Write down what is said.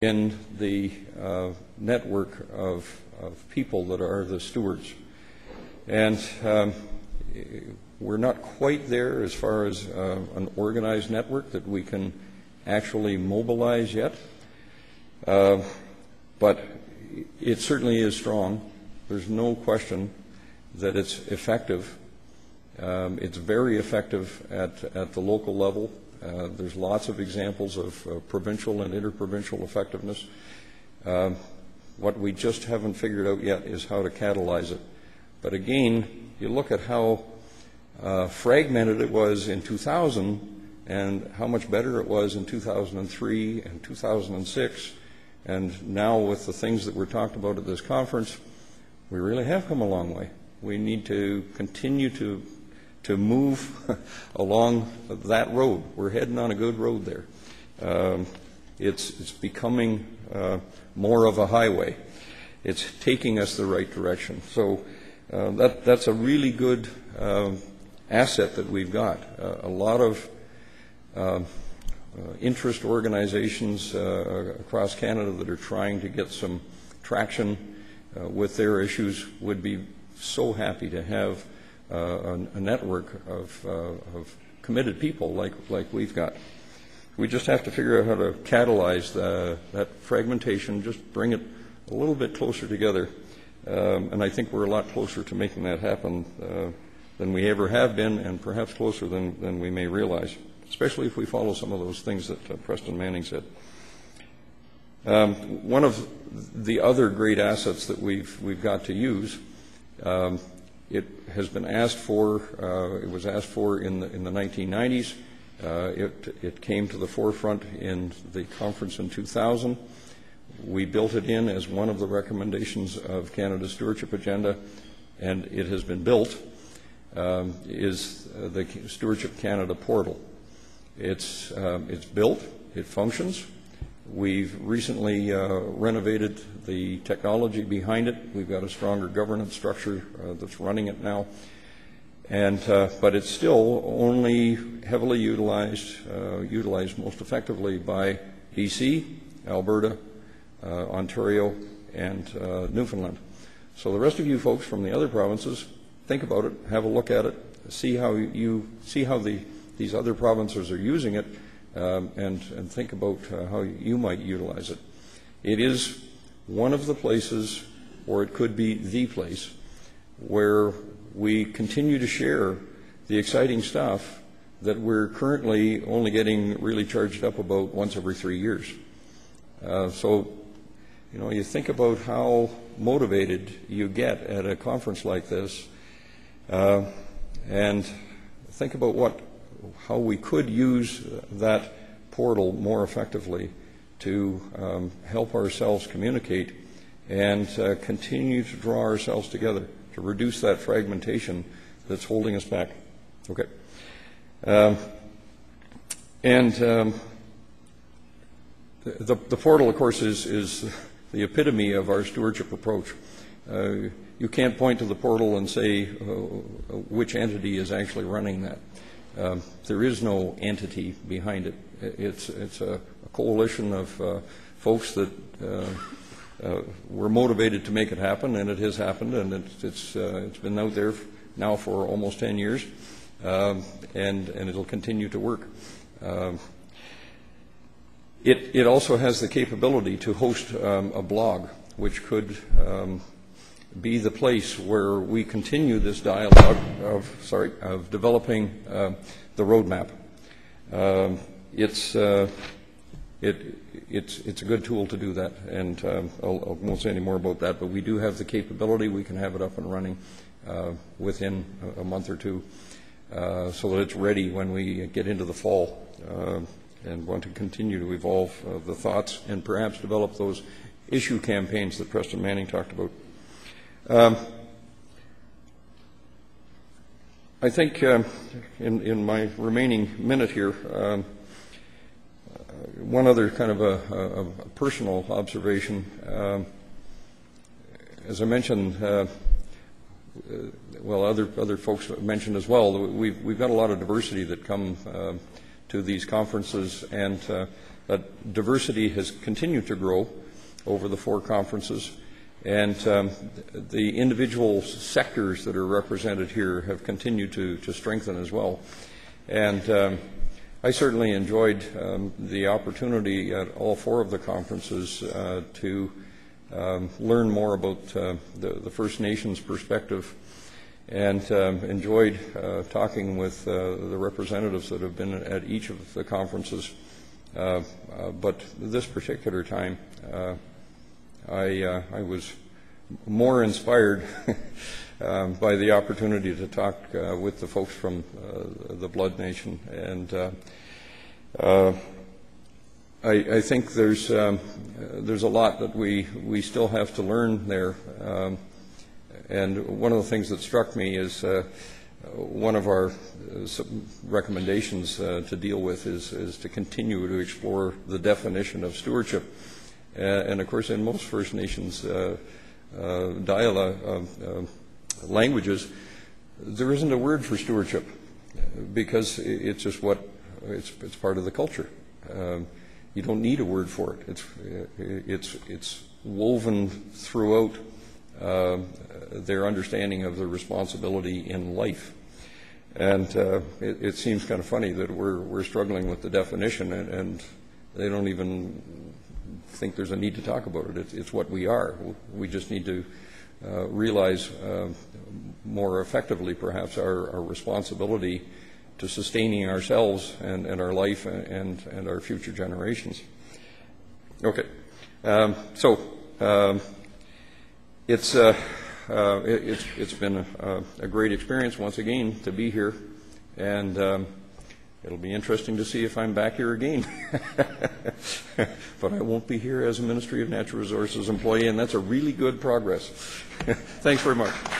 in the network of people that are the stewards. And we're not quite there as far as an organized network that we can actually mobilize yet. But it certainly is strong. There's no question that it's effective. It's very effective at the local level. There's lots of examples of provincial and interprovincial effectiveness. What we just haven't figured out yet is how to catalyze it. But again, you look at how fragmented it was in 2000 and how much better it was in 2003 and 2006. And now with the things that were talked about at this conference, we really have come a long way. We need to continue to move along that road. We're heading on a good road there. It's becoming more of a highway. It's taking us the right direction. So that's a really good asset that we've got. A lot of interest organizations across Canada that are trying to get some traction with their issues would be so happy to have a network of committed people like we've got. We just have to figure out how to catalyze that fragmentation, just bring it a little bit closer together. And I think we're a lot closer to making that happen than we ever have been, and perhaps closer than we may realize, especially if we follow some of those things that Preston Manning said. One of the other great assets that we've got to use, it has been asked for, it was asked for in the 1990s. It came to the forefront in the conference in 2000. We built it in as one of the recommendations of Canada's stewardship agenda, and it has been built, is the Stewardship Canada portal. It's built, it functions. We've recently renovated the technology behind it. We've got a stronger governance structure that's running it now. And but it's still only heavily utilized most effectively by BC, Alberta, Ontario, and Newfoundland. So the rest of you folks from the other provinces, think about it, have a look at it, see how these other provinces are using it, and think about how you might utilize it. It is one of the places, or it could be the place, where we continue to share the exciting stuff that we're currently only getting really charged up about once every 3 years. So, you know, you think about how motivated you get at a conference like this, and think about how we could use that portal more effectively to help ourselves communicate and continue to draw ourselves together to reduce that fragmentation that's holding us back. Okay. The portal, of course, is the epitome of our stewardship approach. You can't point to the portal and say which entity is actually running that. There is no entity behind it. It's a coalition of folks that were motivated to make it happen, and it has happened, and it's been out there now for almost 10 years, and it'll continue to work. It also has the capability to host a blog, which could be the place where we continue this dialogue of developing the roadmap. It's a good tool to do that, and I won't say any more about that, but we do have the capability. We can have it up and running within a month or two, so that it's ready when we get into the fall and want to continue to evolve the thoughts and perhaps develop those issue campaigns that Preston Manning talked about. I think in my remaining minute here, one other kind of a personal observation. As I mentioned, well, other folks mentioned as well, we've got a lot of diversity that come to these conferences, and But diversity has continued to grow over the 4 conferences, and the individual sectors that are represented here have continued to strengthen as well. And I certainly enjoyed the opportunity at all 4 of the conferences to learn more about the First Nations perspective, and enjoyed talking with the representatives that have been at each of the conferences. But this particular time, I was more inspired by the opportunity to talk with the folks from the Blood Nation, and I think there's a lot that we still have to learn there. And one of the things that struck me is one of our recommendations to deal with is to continue to explore the definition of stewardship. And of course, in most First Nations languages, there isn't a word for stewardship because it's just it's part of the culture. You don't need a word for it. It's woven throughout their understanding of the responsibility in life. And it seems kind of funny that we're struggling with the definition, and they don't even think there's a need to talk about it. It's what we are. We just need to realize more effectively, perhaps, our responsibility to sustaining ourselves and our life and our future generations. Okay. It's been a great experience once again to be here, and it'll be interesting to see if I'm back here again. But I won't be here as a Ministry of Natural Resources employee, and that's a really good progress. Thanks very much.